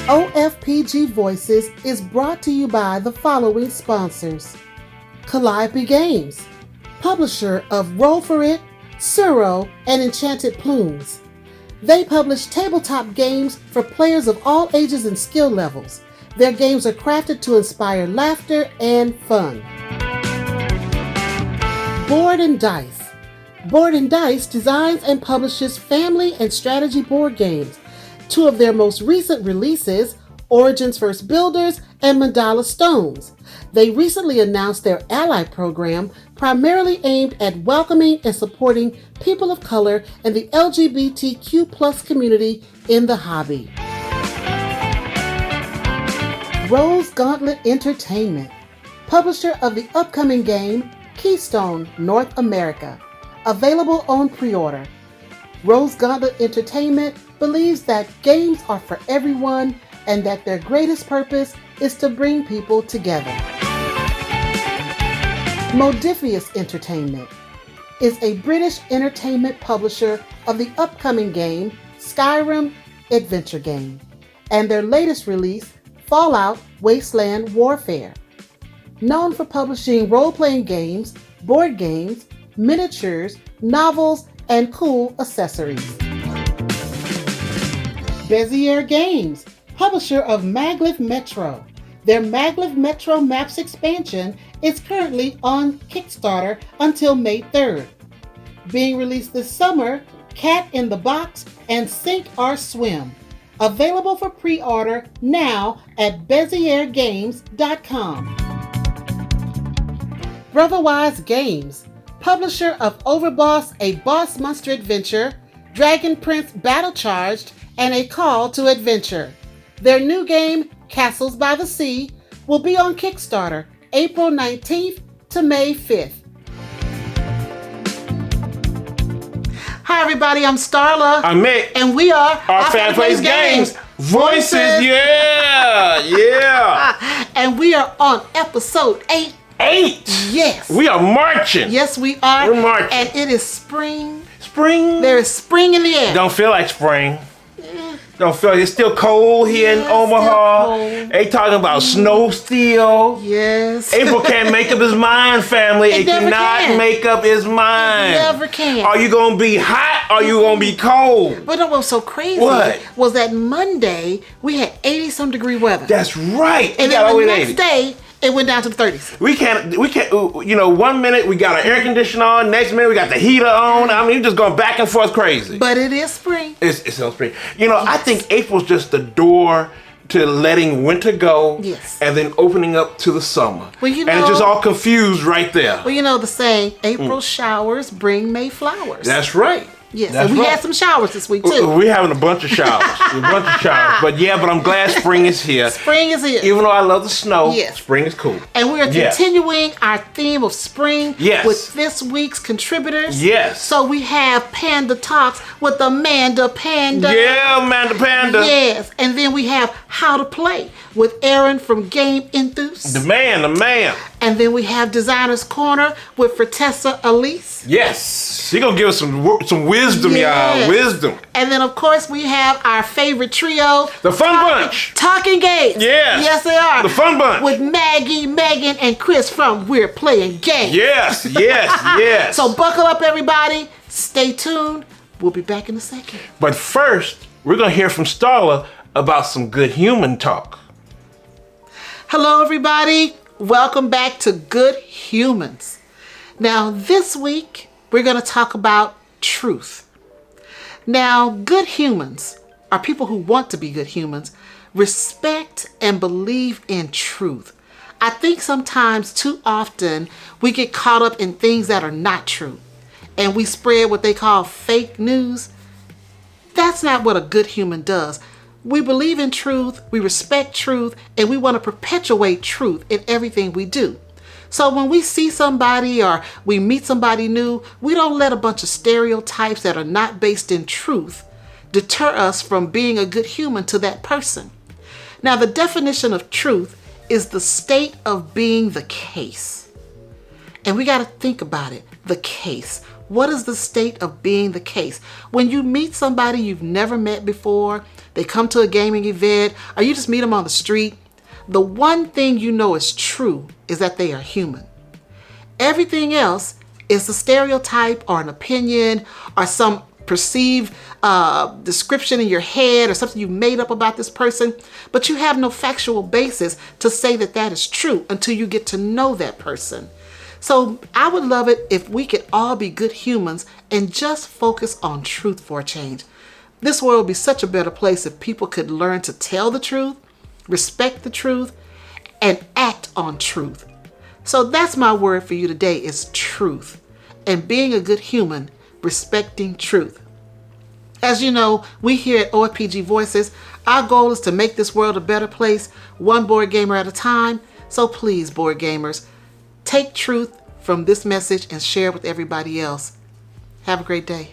OFPG Voices is brought to you by the following sponsors. Calliope Games, publisher of Roll For It, Suro, and Enchanted Plumes. They publish tabletop games for players of all ages and skill levels. Their games are crafted to inspire laughter and fun. Board&Dice. Board&Dice designs and publishes family and strategy board games. Two of their most recent releases, Origins First Builders and Mandala Stones. They recently announced their Ally program, primarily aimed at welcoming and supporting people of color and the LGBTQ+ community in the hobby. Rose Gauntlet Entertainment, publisher of the upcoming game Keystone North America, available on pre-order. Rose Gauntlet Entertainment believes that games are for everyone and that their greatest purpose is to bring people together. Modiphius Entertainment is a British entertainment publisher of the upcoming game Skyrim Adventure Game and their latest release, Fallout Wasteland Warfare. Known for publishing role-playing games, board games, miniatures, novels, and cool accessories. Bezier Games, publisher of Maglev Metro. Their Maglev Metro Maps expansion is currently on Kickstarter until May 3rd. Being released this summer, Cat in the Box and Sink or Swim. Available for pre-order now at BezierGames.com. Brotherwise Games, publisher of Overboss, a Boss Monster Adventure, Dragon Prince Battle Charged, and A Call to Adventure. Their new game, Castles by the Sea, will be on Kickstarter April 19th to May 5th. Hi everybody, I'm Starla. I'm Mick. And we are Our Fan Plays Games. Voices, yeah. And we are on episode 8. 8? Yes. We are marching. Yes, we are. We're marching. And it is spring. Spring. There is spring in the air. Don't feel like spring. Don't feel like it's still cold here in Omaha. They talking about snow still. Yes. April can't make up his mind, family. It cannot make up his mind. It never can. Are you gonna be hot or are you gonna be cold? But what was so crazy was that Monday we had 80-some degree weather. That's right. And then the next day it went down to the 30s. We can't, you know, 1 minute we got our air conditioner on, next minute we got the heater on. I mean, you're just going back and forth crazy. But it is spring. It's still spring. You know, I think April's just the door to letting winter go and then opening up to the summer. Well, you know, and it's just all confused right there. Well, you know the saying, April showers bring May flowers. That's right. Yes, and we had some showers this week too. We're having a bunch of showers. But I'm glad spring is here. Spring is here. Even though I love the snow, spring is cool. And we are continuing our theme of spring with this week's contributors. Yes. So we have Panda Talks with Amanda Panda. Yeah, Amanda Panda. Yes. And then we have How to Play with Aaron from GameEnthus. The man. And then we have Designer's Corner with Fertessa Allyse. Yes. She's going to give us some wisdom, y'all. Wisdom. And then, of course, we have our favorite trio. The Fun Bunch. Talking Games. Yes. Yes, they are. The Fun Bunch. With Maggie, Megan, and Chris from We're Playing Games. Yes. So buckle up, everybody. Stay tuned. We'll be back in a second. But first, we're going to hear from Starla about some good human talk. Hello, everybody. Welcome back to Good Humans. Now, this week, we're going to talk about truth. Now, good humans are people who want to be good humans, respect and believe in truth. I think sometimes too often we get caught up in things that are not true and we spread what they call fake news. That's not what a good human does. We believe in truth, we respect truth, and we want to perpetuate truth in everything we do. So when we see somebody or we meet somebody new, we don't let a bunch of stereotypes that are not based in truth deter us from being a good human to that person. Now, the definition of truth is the state of being the case. And we got to think about it, the case. What is the state of being the case? When you meet somebody you've never met before, they come to a gaming event, or you just meet them on the street, the one thing you know is true is that they are human. Everything else is a stereotype or an opinion or some perceived description in your head or something you made up about this person, but you have no factual basis to say that that is true until you get to know that person. So I would love it if we could all be good humans and just focus on truth for a change. This world would be such a better place if people could learn to tell the truth, respect the truth, and act on truth. So that's my word for you today is truth, and being a good human, respecting truth. As you know, we here at OFPG Voices, our goal is to make this world a better place, one board gamer at a time. So please, board gamers, take truth from this message and share it with everybody else. Have a great day.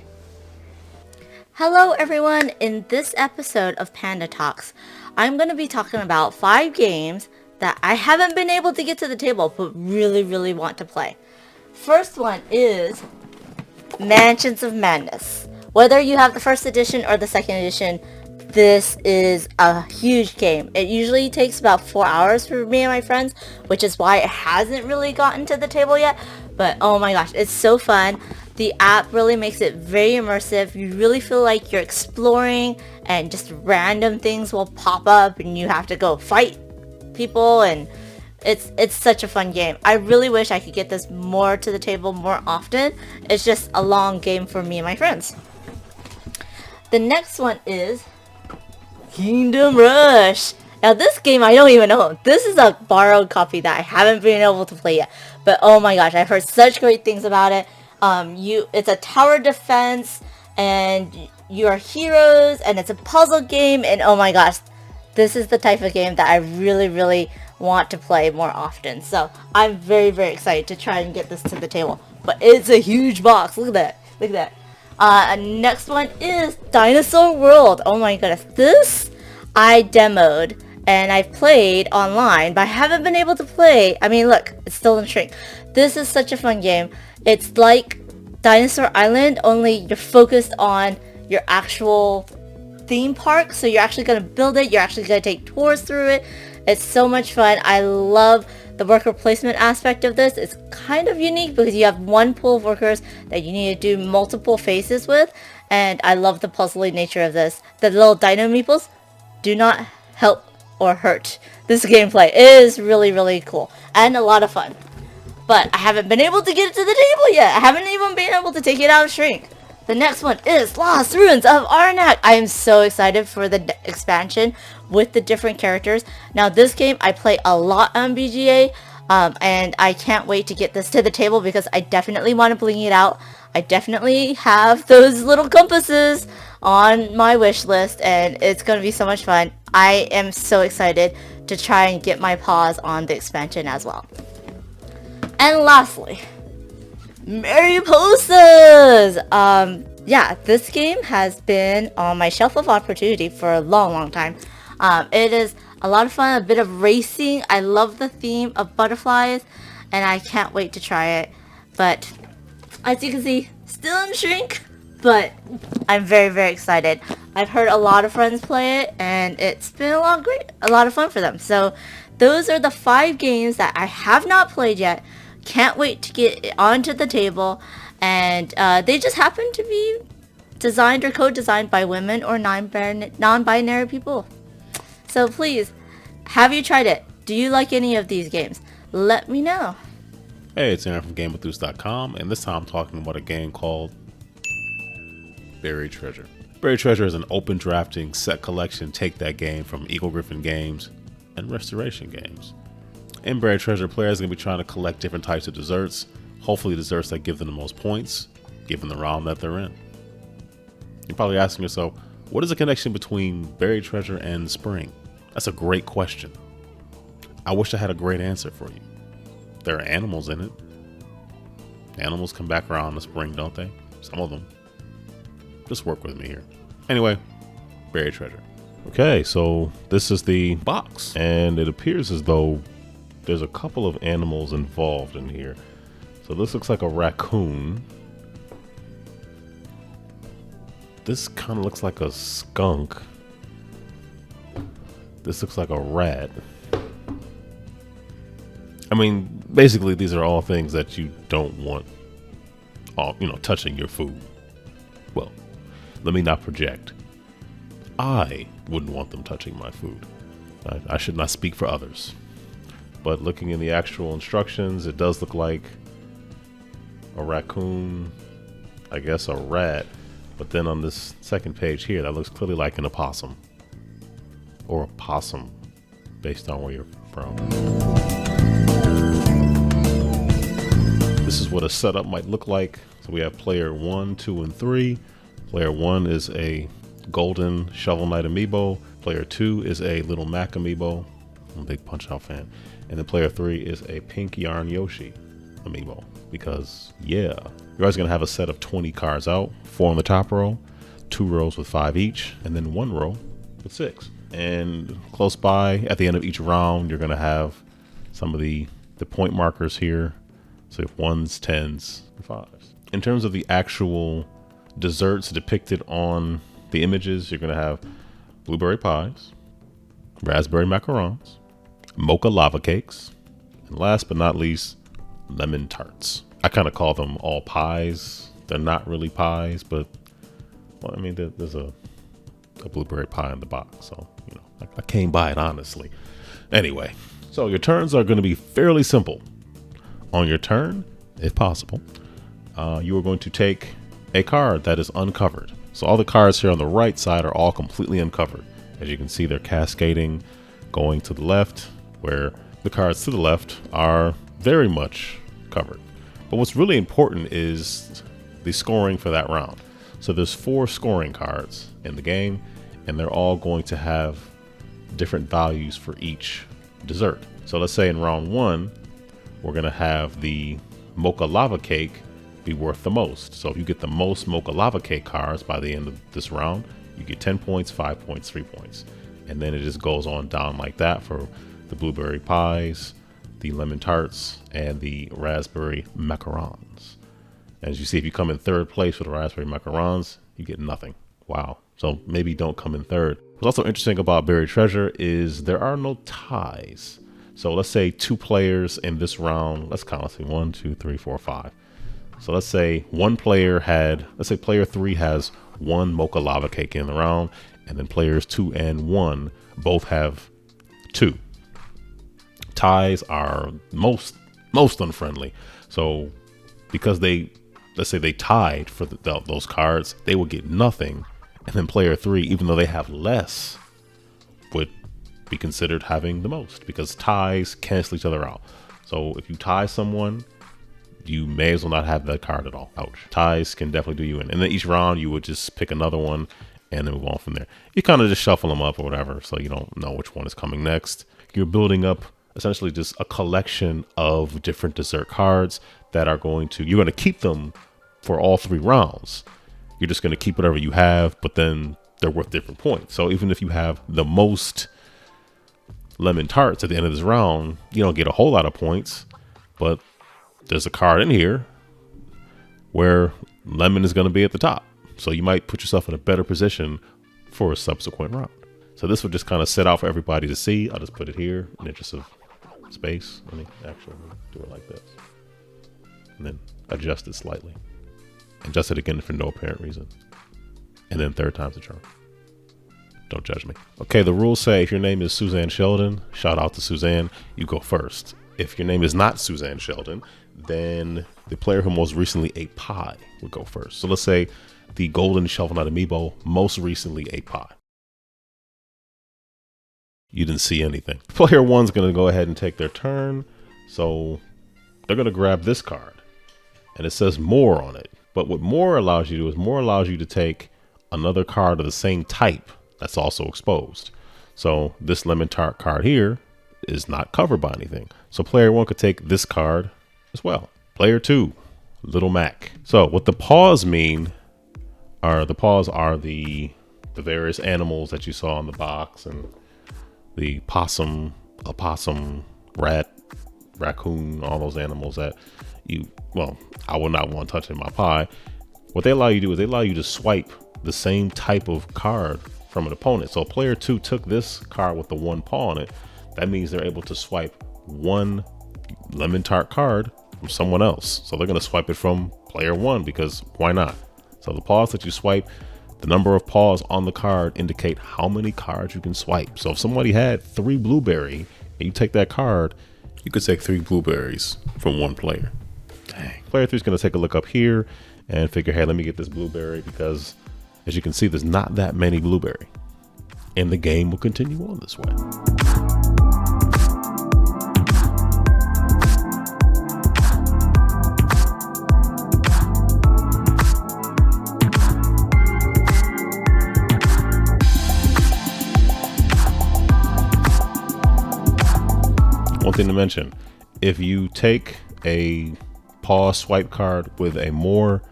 Hello everyone, in this episode of Panda Talks, I'm going to be talking about 5 games that I haven't been able to get to the table but really want to play. First one is Mansions of Madness. Whether you have the first edition or the second edition, this is a huge game. It usually takes about 4 hours for me and my friends, which is why it hasn't really gotten to the table yet. But oh my gosh, it's so fun. The app really makes it very immersive. You really feel like you're exploring and just random things will pop up and you have to go fight people, and it's such a fun game. I really wish I could get this more to the table more often. It's just a long game for me and my friends. The next one is Kingdom Rush. Now this game I don't even know. This is a borrowed copy that I haven't been able to play yet. But oh my gosh, I've heard such great things about it. It's a tower defense and you are heroes and it's a puzzle game, and oh my gosh, this is the type of game that I really want to play more often. So I'm very excited to try and get this to the table. But it's a huge box. Look at that. Next one is Dinosaur World. Oh my goodness. This I demoed and I've played online, but I haven't been able to play. I mean, look, it's still in shrink. This is such a fun game. It's like Dinosaur Island, only you're focused on your actual theme park. So you're actually going to build it. You're actually going to take tours through it. It's so much fun. I love the worker placement aspect of this. It's kind of unique because you have one pool of workers that you need to do multiple phases with. And I love the puzzly nature of this. The little dino meeples do not help or hurt this gameplay. It is really cool and a lot of fun. But I haven't been able to get it to the table yet. I haven't even been able to take it out of shrink. The next one is Lost Ruins of Arnak. I am so excited for the expansion with the different characters. Now this game I play a lot on BGA, and I can't wait to get this to the table because I definitely want to bling it out. I definitely have those little compasses on my wish list, and it's going to be so much fun. I am so excited to try and get my paws on the expansion as well. And lastly, Mariposas! Yeah, this game has been on my shelf of opportunity for a long time. It is a lot of fun, a bit of racing. I love the theme of butterflies, and I can't wait to try it. But as you can see, still in shrink, but I'm very excited. I've heard a lot of friends play it, and it's been a lot of fun for them. So those are the 5 games that I have not played yet. Can't wait to get it onto the table, and they just happen to be designed or co-designed by women or non-binary people. So please, have you tried it? Do you like any of these games? Let me know. Hey, it's Aaron from GameEnthus.com, and this time I'm talking about a game called Berried Treasure. Berried Treasure is an open drafting set collection take that game from Eagle Griffin Games and Restoration Games. In Berried Treasure, players are going to be trying to collect different types of desserts, hopefully desserts that give them the most points, given the round that they're in. You're probably asking yourself, what is the connection between Berried Treasure and spring? That's a great question. I wish I had a great answer for you. There are animals in it. Animals come back around in the spring, don't they? Some of them. Just work with me here. Anyway, Berried Treasure. Okay, so this is the box, and it appears as though there's a couple of animals involved in here. So this looks like a raccoon. This kind of looks like a skunk. This looks like a rat. I mean, basically, these are all things that you don't want, touching your food. Well, let me not project. I wouldn't want them touching my food. I should not speak for others. But looking in the actual instructions, it does look like a raccoon, I guess a rat. But then on this second page here, that looks clearly like an opossum. Or a possum, based on where you're from. This is what a setup might look like. So we have player 1, 2, and 3. Player 1 is a golden Shovel Knight amiibo. Player 2 is a Little Mac amiibo. I'm a big Punch-Out fan. And then player 3 is a Pink Yarn Yoshi amiibo. Because, yeah. You're always going to have a set of 20 cards out. 4 on the top row, 2 rows with 5 each, and then 1 row with 6. And close by, at the end of each round, you're going to have some of the point markers here. So you have 1s, 10s, and 5s. In terms of the actual desserts depicted on the images, you're going to have blueberry pies, raspberry macarons, mocha lava cakes, and last but not least, lemon tarts. I kind of call them all pies. They're not really pies, but well, I mean, there's a blueberry pie in the box, so I came by it honestly. Anyway, so your turns are going to be fairly simple. On your turn, if possible, you are going to take a card that is uncovered. So all the cards here on the right side are all completely uncovered. As you can see, they're cascading, going to the left, where the cards to the left are very much covered. But what's really important is the scoring for that round. So there's 4 scoring cards in the game, and they're all going to have different values for each dessert. So let's say in round 1, we're going to have the mocha lava cake be worth the most. So if you get the most mocha lava cake cards by the end of this round, you get 10 points, 5 points, 3 points. And then it just goes on down like that for the blueberry pies, the lemon tarts, and the raspberry macarons. As you see, if you come in 3rd place for the raspberry macarons, you get nothing. Wow. So maybe don't come in 3rd. What's also interesting about Berried Treasure is there are no ties. So let's say 2 players in this round. Let's count. Let's see, 1, 2, 3, 4, 5. So let's say player 3 has 1 mocha lava cake in the round, and then players 2 and 1 both have 2. Ties are most unfriendly. So because let's say they tied for those cards, they will get nothing. And then player 3, even though they have less, would be considered having the most, because ties cancel each other out. So if you tie someone, you may as well not have that card at all. Ouch. Ties can definitely do you in. And then each round you would just pick another one and then move on from there. You kind of just shuffle them up or whatever, so you don't know which one is coming next. You're building up essentially just a collection of different dessert cards that you're going to keep them for all 3 rounds. You're just going to keep whatever you have, but then they're worth different points. So even if you have the most lemon tarts at the end of this round, you don't get a whole lot of points, but there's a card in here where lemon is going to be at the top. So you might put yourself in a better position for a subsequent round. So this would just kind of set out for everybody to see. I'll just put it here in the interest of space. Let me actually do it like this. And then adjust it slightly. Adjust it again for no apparent reason. And then 3rd time's the charm. Don't judge me. Okay, the rules say if your name is Suzanne Sheldon, shout out to Suzanne, you go first. If your name is not Suzanne Sheldon, then the player who most recently ate pie would go first. So let's say the golden Shovel Knight amiibo most recently ate pie. You didn't see anything. Player 1's going to go ahead and take their turn. So they're going to grab this card. And it says more on it. But what more allows you to do is more allows you to take another card of the same type that's also exposed. So this lemon tart card here is not covered by anything. So player 1 could take this card as well. Player 2, Little Mac. So what the paws mean are the various animals that you saw in the box, and the possum, opossum, rat, raccoon, all those animals that I would not want to touch in my pie. What they allow you to do is they allow you to swipe the same type of card from an opponent. So player 2 took this card with the 1 paw on it. That means they're able to swipe 1 lemon tart card from someone else. So they're going to swipe it from player 1 because why not? So the paws that you swipe, the number of paws on the card indicate how many cards you can swipe. So if somebody had 3 blueberry and you take that card, you could take 3 blueberries from 1 player. Dang. Player 3 is going to take a look up here and figure, hey, let me get this blueberry, because as you can see, there's not that many blueberry. And the game will continue on this way. One thing to mention, if you take a paw swipe card with a more,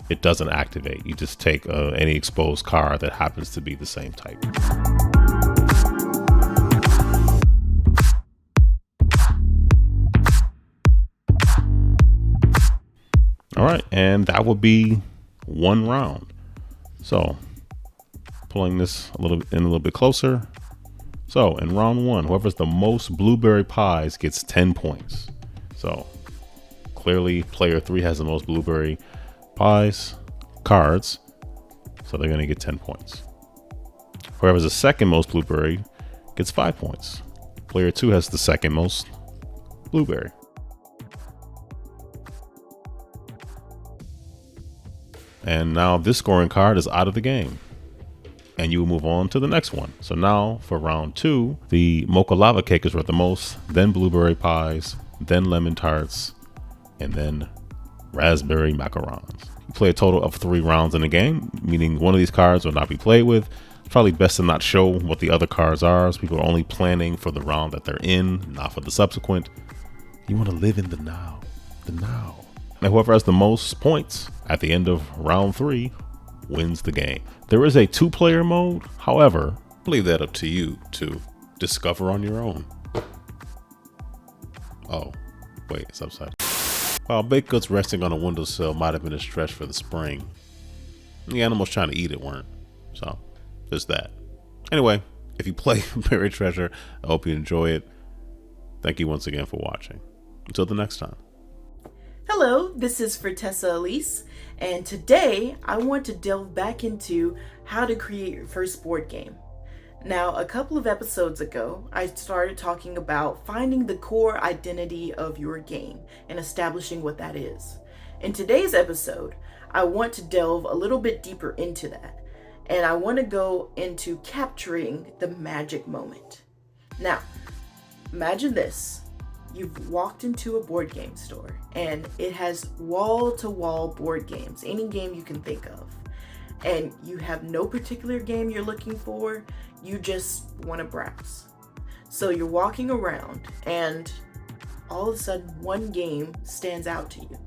it doesn't activate. You just take any exposed card that happens to be the same type. All right, and that would be 1 round. So pulling this a little bit closer. So in round 1, whoever's the most blueberry pies gets 10 points. So clearly player 3 has the most blueberry pies cards, so they're going to get 10 points. Whoever's the second most blueberry gets 5 points. Player 2 has the second most blueberry. And now this scoring card is out of the game, and you will move on to the next one. So now for round 2, the mocha lava cake is worth the most, then blueberry pies, then lemon tarts, and then raspberry macarons. You play a total of 3 rounds in the game, meaning one of these cards will not be played with. It's probably best to not show what the other cards are, so people are only planning for the round that they're in, not for the subsequent. You want to live in the now, And whoever has the most points at the end of round 3 wins the game. There is a 2-player mode. However, I'll leave that up to you to discover on your own. Oh, wait, it's upside. While baked goods resting on a windowsill might have been a stretch for the spring, the animals trying to eat it weren't. So, just that. Anyway, if you play Berried Treasure, I hope you enjoy it. Thank you once again for watching. Until the next time. Hello, this is Fertessa Allyse, and today I want to delve back into how to create your first board game. Now, a couple of episodes ago, I started talking about finding the core identity of your game and establishing what that is. In today's episode, I want to delve a little bit deeper into that, and I want to go into capturing the magic moment. Now, imagine this. You've walked into a board game store and it has wall-to-wall board games, any game you can think of. And you have no particular game you're looking for, you just want to browse. So you're walking around and all of a sudden one game stands out to you.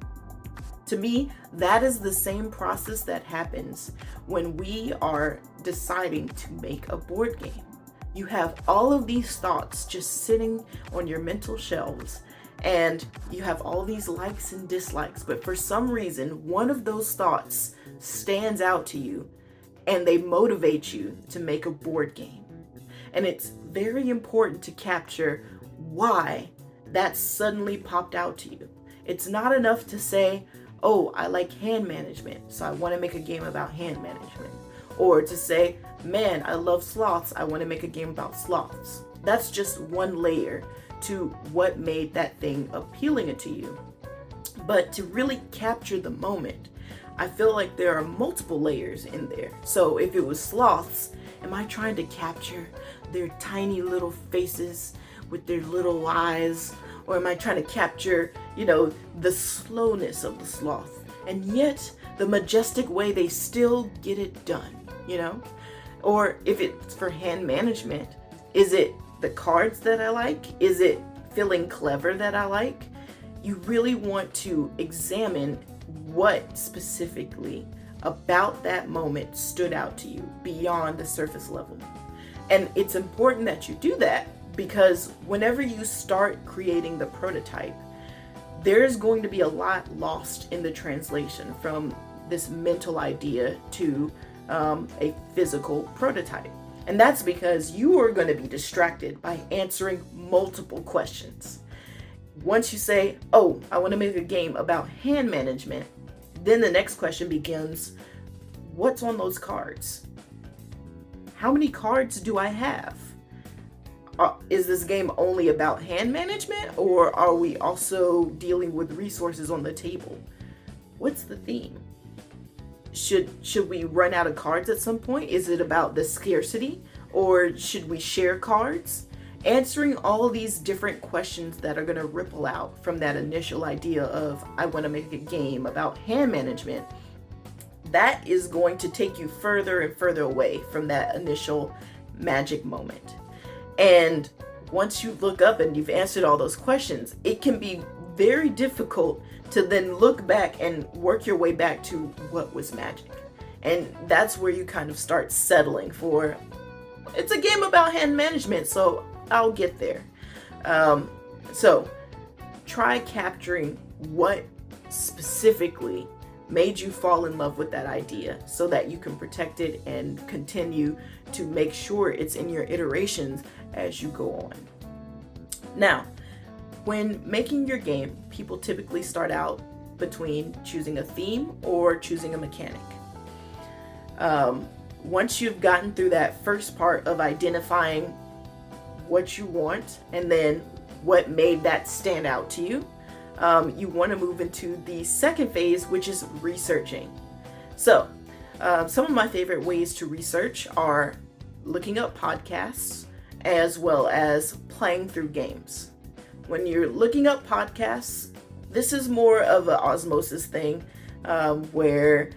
To me, that is the same process that happens when we are deciding to make a board game. You have all of these thoughts just sitting on your mental shelves, and you have all these likes and dislikes, but for some reason, one of those thoughts stands out to you and they motivate you to make a board game. And it's very important to capture why that suddenly popped out to you. It's not enough to say, oh, I like hand management, so I want to make a game about hand management. Or to say, man, I love sloths, I want to make a game about sloths. That's just one layer to what made that thing appealing to you. But to really capture the moment, I feel like there are multiple layers in there. So if it was sloths, am I trying to capture their tiny little faces with their little eyes? Or am I trying to capture, the slowness of the sloth, and yet the majestic way they still get it done, Or if it's for hand management, is it the cards that I like? Is it feeling clever that I like? You really want to examine what specifically about that moment stood out to you beyond the surface level. And it's important that you do that because whenever you start creating the prototype, there's going to be a lot lost in the translation from this mental idea to a physical prototype. And that's because you are going to be distracted by answering multiple questions. Once you say, oh, I want to make a game about hand management, then the next question begins, what's on those cards? How many cards do I have? Is this game only about hand management, or are we also dealing with resources on the table? What's the theme? Should we run out of cards at some point? Is it about the scarcity, or should we share cards? Answering all these different questions that are going to ripple out from that initial idea of, I want to make a game about hand management, that is going to take you further and further away from that initial magic moment. And once you look up and you've answered all those questions, it can be very difficult to then look back and work your way back to what was magic. And that's where you kind of start settling for, it's a game about hand management, so I'll get there. So try capturing what specifically made you fall in love with that idea so that you can protect it and continue to make sure it's in your iterations as you go on. Now, when making your game, people typically start out between choosing a theme or choosing a mechanic. Once you've gotten through that first part of identifying what you want and then what made that stand out to you, you want to move into the second phase, which is researching. So, some of my favorite ways to research are looking up podcasts as well as playing through games. When you're looking up podcasts, this is more of an osmosis thing, where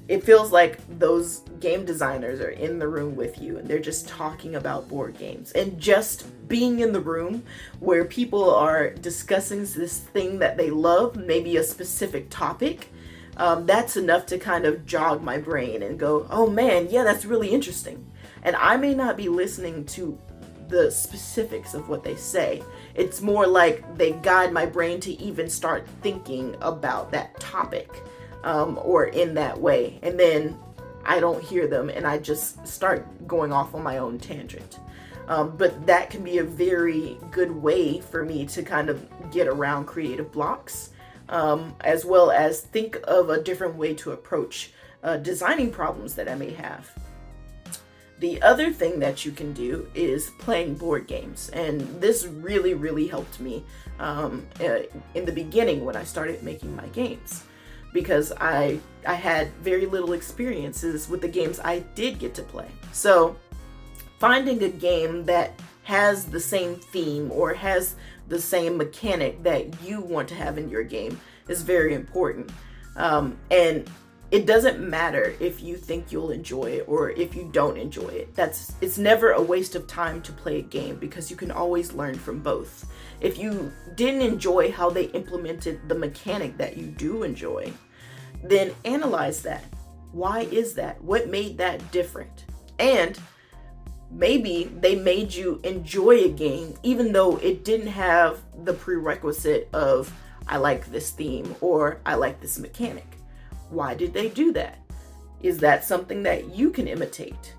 it feels like those game designers are in the room with you and they're just talking about board games. And just being in the room where people are discussing this thing that they love, maybe a specific topic, that's enough to kind of jog my brain and go, oh man, yeah, that's really interesting. And I may not be listening to the specifics of what they say. It's more like they guide my brain to even start thinking about that topic, or in that way. And then I don't hear them and I just start going off on my own tangent. But that can be a very good way for me to kind of get around creative blocks, as well as think of a different way to approach designing problems that I may have. The other thing that you can do is playing board games. And this really, really helped me in the beginning when I started making my games, because I had very little experiences with the games I did get to play. So finding a game that has the same theme or has the same mechanic that you want to have in your game is very important. And it doesn't matter if you think you'll enjoy it or if you don't enjoy it. It's never a waste of time to play a game, because you can always learn from both. If you didn't enjoy how they implemented the mechanic that you do enjoy, then analyze that. Why is that? What made that different? And maybe they made you enjoy a game even though it didn't have the prerequisite of, I like this theme or I like this mechanic. Why did they do that? Is that something that you can imitate?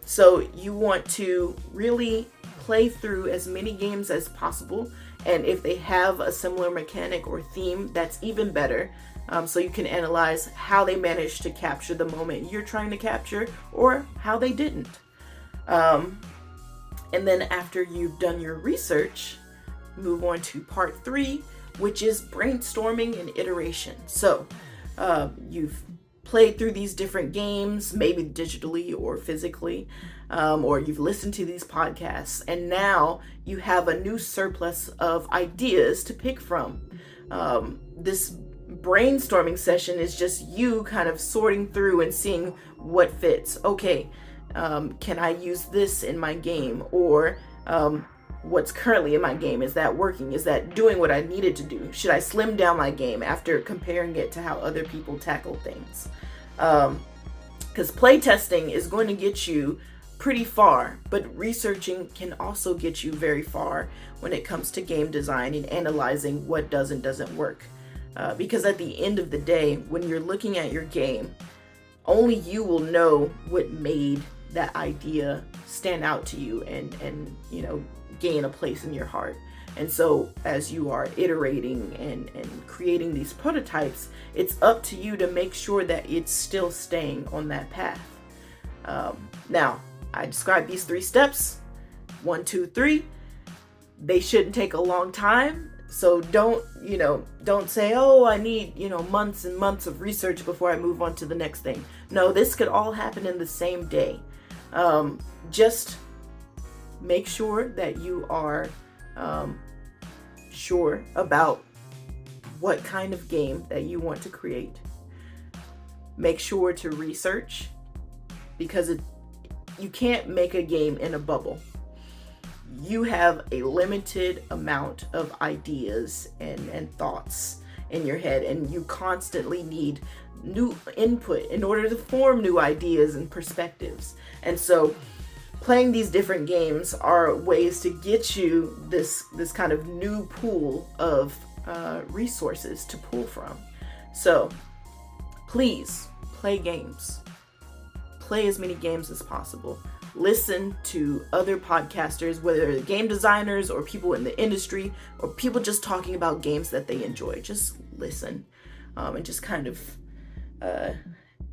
So you want to really play through as many games as possible. And if they have a similar mechanic or theme, that's even better. So you can analyze how they managed to capture the moment you're trying to capture or how they didn't. And then after you've done your research, move on to part 3, which is brainstorming and iteration. So you've played through these different games, maybe digitally or physically, or you've listened to these podcasts, and now you have a new surplus of ideas to pick from. This brainstorming session is just you kind of sorting through and seeing what fits. Okay, can I use this in my game? Or what's currently in my game, is that working? Is that doing what I needed to do? Should I slim down my game after comparing it to how other people tackle things? Because playtesting is going to get you pretty far, but researching can also get you very far when it comes to game design and analyzing what does and doesn't work. Because at the end of the day, when you're looking at your game, only you will know what made that idea stand out to you and you know, gain a place in your heart. And so as you are iterating and creating these prototypes, it's up to you to make sure that it's still staying on that path. Now, I described these 3 steps, 1, 2, 3. They shouldn't take a long time. So don't say, oh, I need, months and months of research before I move on to the next thing. No, this could all happen in the same day. Just make sure that you are sure about what kind of game that you want to create. Make sure to research, because you can't make a game in a bubble. You have a limited amount of ideas and thoughts in your head, and you constantly need new input in order to form new ideas and perspectives. And so playing these different games are ways to get you this kind of new pool of resources to pull from. So please play games. Play as many games as possible. Listen to other podcasters, whether they're game designers or people in the industry or people just talking about games that they enjoy. Just listen and just kind of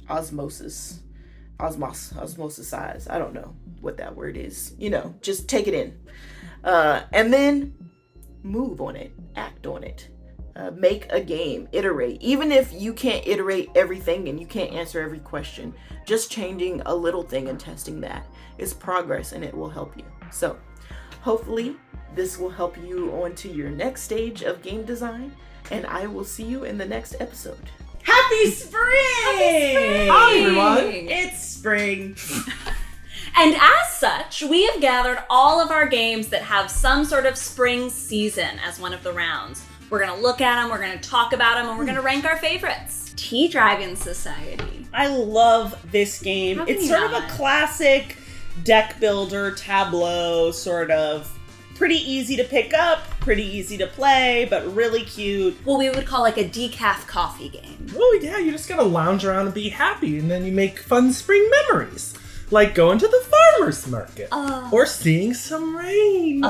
osmosisize. I don't know what that word is. Just take it in. And then move on it. Act on it. Make a game. Iterate. Even if you can't iterate everything and you can't answer every question, just changing a little thing and testing that is progress, and it will help you. So hopefully this will help you on to your next stage of game design, and I will see you in the next episode. Happy spring! Happy spring! Hi everyone! It's spring. And as such, we have gathered all of our games that have some sort of spring season as one of the rounds. We're gonna look at them, we're gonna talk about them, and we're gonna rank our favorites. Tea Dragon Society. I love this game. It's sort of a classic deck builder tableau, sort of pretty easy to pick up, pretty easy to play, but really cute. What we would call like a decaf coffee game. Oh yeah, you just gotta lounge around and be happy, and then you make fun spring memories. Like going to the farmer's market. Or seeing some rain.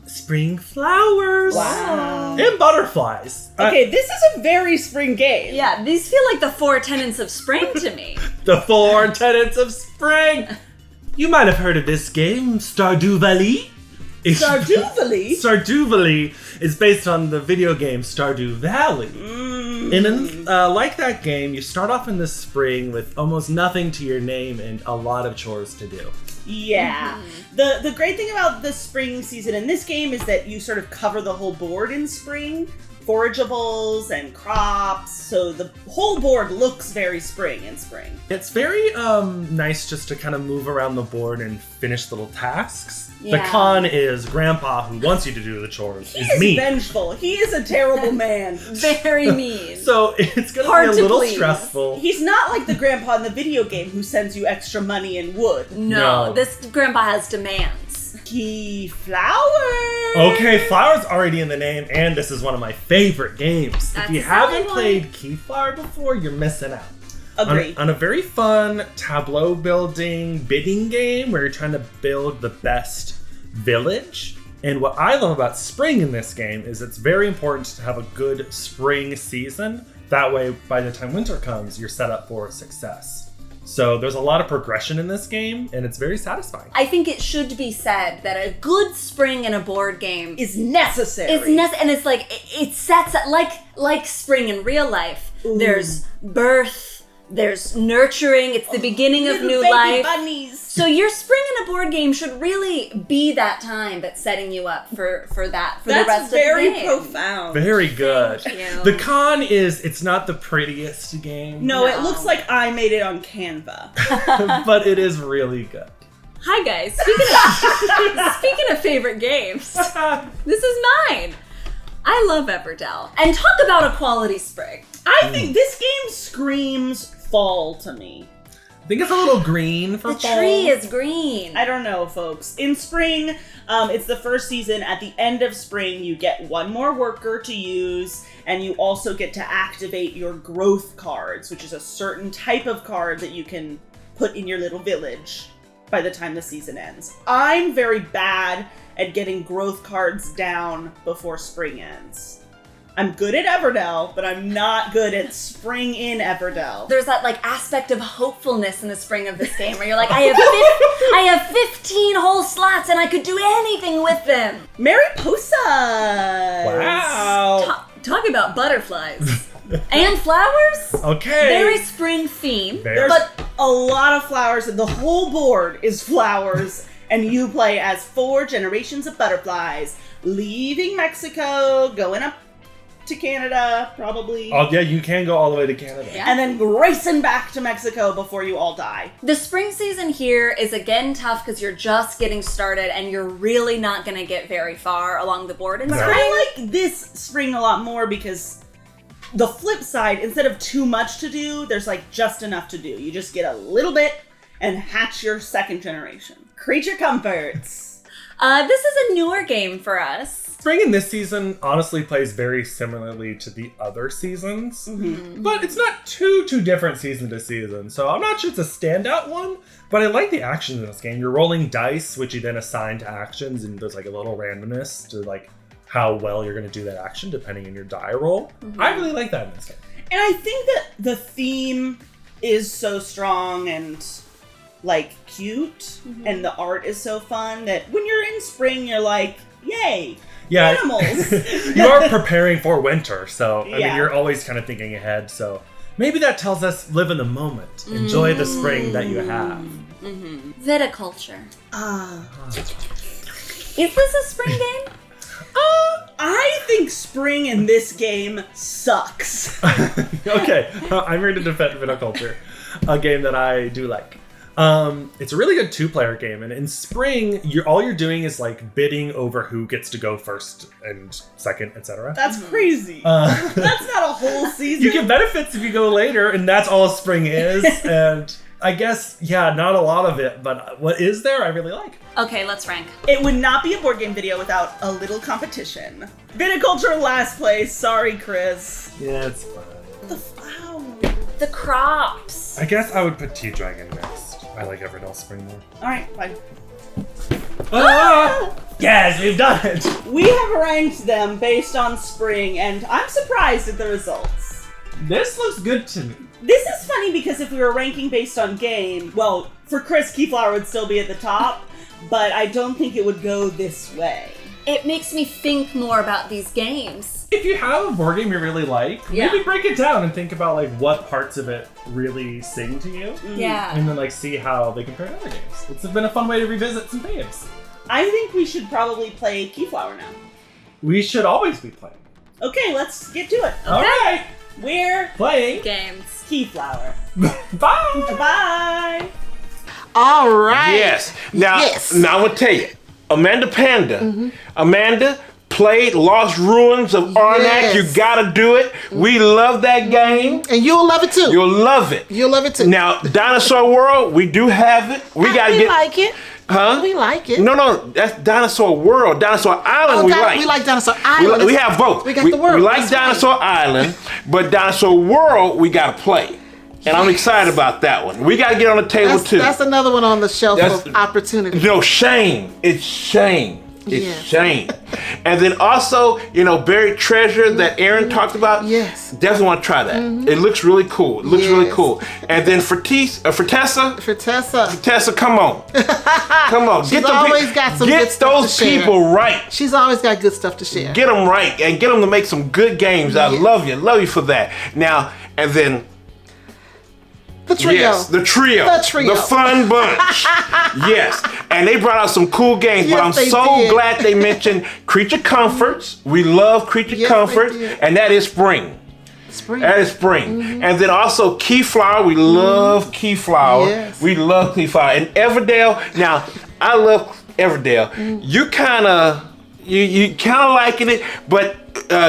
Spring flowers. Wow. And butterflies. Okay, this is a very spring game. Yeah, these feel like the 4 tenets of spring to me. The 4 tenets of spring. You might have heard of this game, Stardew Valley. Stardew Valley? Stardew Valley is based on the video game Stardew Valley. And like that game, you start off in the spring with almost nothing to your name and a lot of chores to do. Yeah. The great thing about the spring season in this game is that you sort of cover the whole board in spring. Forageables and crops, so the whole board looks very spring in spring. It's very nice just to kind of move around the board and finish little tasks. Yeah. The con is Grandpa, who wants you to do the chores, is mean. He is vengeful. He is a terrible man. Very mean. So it's going to be a little stressful. He's not like the grandpa in the video game who sends you extra money and wood. No. This grandpa has demands. Key flowers. Okay, flowers already in the name, and this is one of my favorite games. That's if you haven't played Keyflower before, you're missing out. Agreed. On a very fun tableau building bidding game where you're trying to build the best village. And what I love about spring in this game is it's very important to have a good spring season. That way, by the time winter comes, you're set up for success. So there's a lot of progression in this game, and it's very satisfying. I think it should be said that a good spring in a board game is necessary. And it's like, it sets up, like spring in real life. Ooh. There's birth, there's nurturing, it's the beginning of new life. Bunnies. So your spring in a board game should really be that time that's setting you up for the rest of the game. That's very profound. Very good. Thank you. The con is it's not the prettiest game. No, it looks like I made it on Canva. But it is really good. Hi guys, speaking of favorite games, this is mine. I love Everdell. And talk about a quality spring. I think this game screams fall to me. I think it's a little green for the fall. The tree is green. I don't know, folks. In spring, it's the first season. At the end of spring, you get one more worker to use, and you also get to activate your growth cards, which is a certain type of card that you can put in your little village. by the time the season ends. I'm very bad at getting growth cards down before spring ends. I'm good at Everdell, but I'm not good at spring in Everdell. There's that like aspect of hopefulness in the spring of this game where you're like, I have 15 whole slots and I could do anything with them. Mariposas! Wow! Talk about butterflies. And flowers? Okay. Very spring theme. But a lot of flowers, and the whole board is flowers, and you play as 4 generations of butterflies, leaving Mexico, going up to Canada, probably. Oh, yeah, you can go all the way to Canada. Yeah. And then racing back to Mexico before you all die. The spring season here is again tough because you're just getting started and you're really not going to get very far along the board in spring. I like this spring a lot more because the flip side, instead of too much to do, there's like just enough to do. You just get a little bit and hatch your second generation. Creature comforts. This is a newer game for us. Spring in this season honestly plays very similarly to the other seasons, but it's not too different season to season, so I'm not sure it's a standout one, but I like the action in this game. You're rolling dice, which you then assign to actions, and there's like a little randomness to like how well you're going to do that action depending on your die roll. I really like that in this game. And I think that the theme is so strong and like cute, and the art is so fun that when you're in spring, you're like, yay! Yeah, animals. You are preparing for winter, so I Yeah. mean, you're always kind of thinking ahead. So maybe that tells us live in the moment, enjoy the spring that you have. Viticulture. Is this a spring game? I think spring in this game sucks. Okay, I'm here to defend Viticulture, a game that I do like. It's a really good 2-player game, and in spring, all you're doing is like bidding over who gets to go first and second, etc. That's crazy. That's not a whole season. You get benefits if you go later, and that's all spring is. And I guess, yeah, not a lot of it, but what is there, I really like. Okay, let's rank. It would not be a board game video without a little competition. Viticulture last place. Sorry, Chris. Yeah, it's fine. The flower. The crops. I guess I would put Tea Dragon next. I like Everdell Spring more. All right, fine. Yes, we've done it! We have ranked them based on spring, and I'm surprised at the results. This looks good to me. This is funny because if we were ranking based on game, well, for Chris, Keyflower would still be at the top, but I don't think it would go this way. It makes me think more about these games. If you have a board game you really like, maybe break it down and think about like what parts of it really sing to you. Yeah. And then like see how they compare to other games. It's been a fun way to revisit some games. I think we should probably play Keyflower now. We should always be playing. Okay, let's get to it. All right. We're playing games. Keyflower. Bye. Bye. All right. Yes. Now I'm going to tell you. Amanda Panda. Amanda played Lost Ruins of Arnak. Yes. You gotta do it. We love that game. And you'll love it too. You'll love it. You'll love it too. Now, Dinosaur World, we do have it. We like it. Huh? We like it. No, that's Dinosaur World. Dinosaur Island we like. We like Dinosaur Island. We have both. We got the world. We like That's Dinosaur Island, but Dinosaur World we gotta play. And I'm excited about that one. We gotta get on the table too. That's another one on the shelf of opportunity. Shame. It's shame. It's Yeah. shame. And then also, Berried Treasure that Aaron talked about. Yes. Definitely want to try that. It looks really cool. It looks really cool. And then Fertessa, come on. Come on. She's always got some good stuff those to share. people right. She's always got good stuff to share. Get them right and get them to make some good games. I love you. Love you for that. Now, and then the trio. Yes, the trio. The fun bunch. Yes. And they brought out some cool games, but I'm so glad they mentioned Creature Comforts. We love Creature Comforts, and that is spring. That is spring. And then also Keyflower. We love Keyflower. Yes. We love Keyflower. And Everdell. Now, I love Everdell. You kind of liking it, but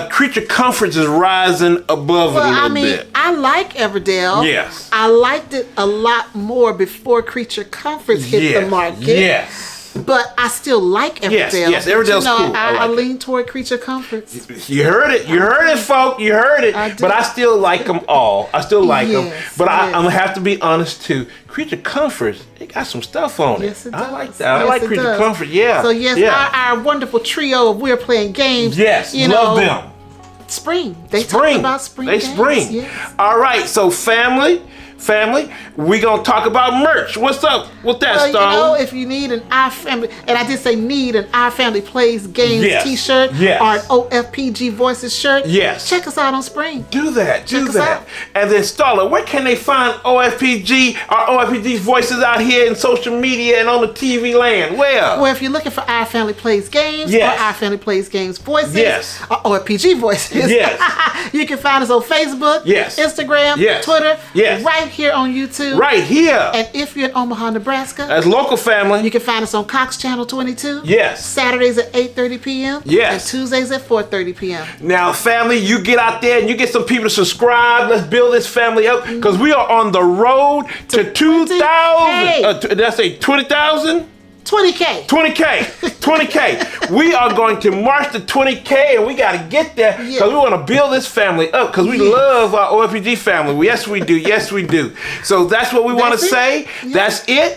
Creature Comforts is rising above it a little bit. I like Everdell. Yes. I liked it a lot more before Creature Comforts hit the market. Yes. But I still like Everdell. Yes, Everdell's cool. I lean toward Creature Comforts. You heard it. You heard it, folk. You heard it. But I still like them all. I still like them. But I'm going to have to be honest, too. Creature Comforts, they got some stuff on it. Yes, it does. I like that. I like Creature Comforts. Yeah. So, yes, our wonderful trio of We're Playing Games. Yes, love them. Spring. They talk about spring. They games. spring. Yes. All right, so family, we gonna talk about merch. What's up with that, Starla? You know, if you need an Our Family, and I did say need an Our Family Plays Games t-shirt or an OFPG Voices shirt, check us out on Spring. Do that. Check us out. And then Starla, where can they find OFPG or OFPG Voices out here in social media and on the TV land? Where? Well, if you're looking for Our Family Plays Games or Our Family Plays Games Voices or OFPG Voices, you can find us on Facebook, Instagram, Twitter, right here on YouTube. Right here. And if you're in Omaha, Nebraska, as local family, you can find us on Cox Channel 22. Yes. Saturdays at 8:30 p.m. Yes. And Tuesdays at 4:30 p.m. Now, family, you get out there and you get some people to subscribe. Let's build this family up because we are on the road to 2,000. Did I say 20,000? 20K. 20K. We are going to march to 20K and we got to get there because we want to build this family up because we love our OFPG family. Yes, we do. Yes, we do. So that's what we want to say. That's it.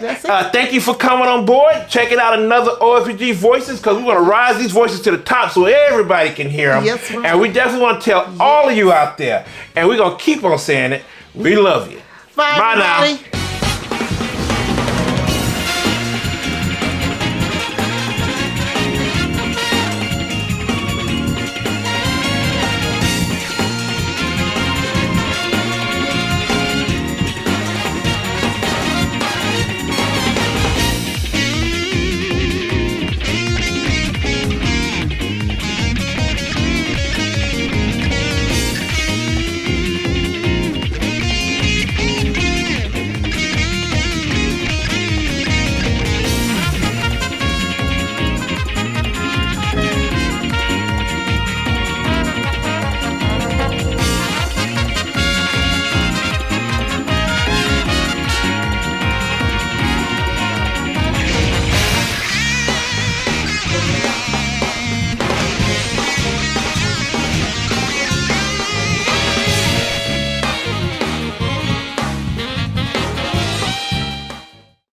Thank you for coming on board. Checking out another OFPG Voices because we want to rise these voices to the top so everybody can hear them. Yes, right. And we definitely want to tell all of you out there, and we're going to keep on saying it, we love you. Bye now. everybody.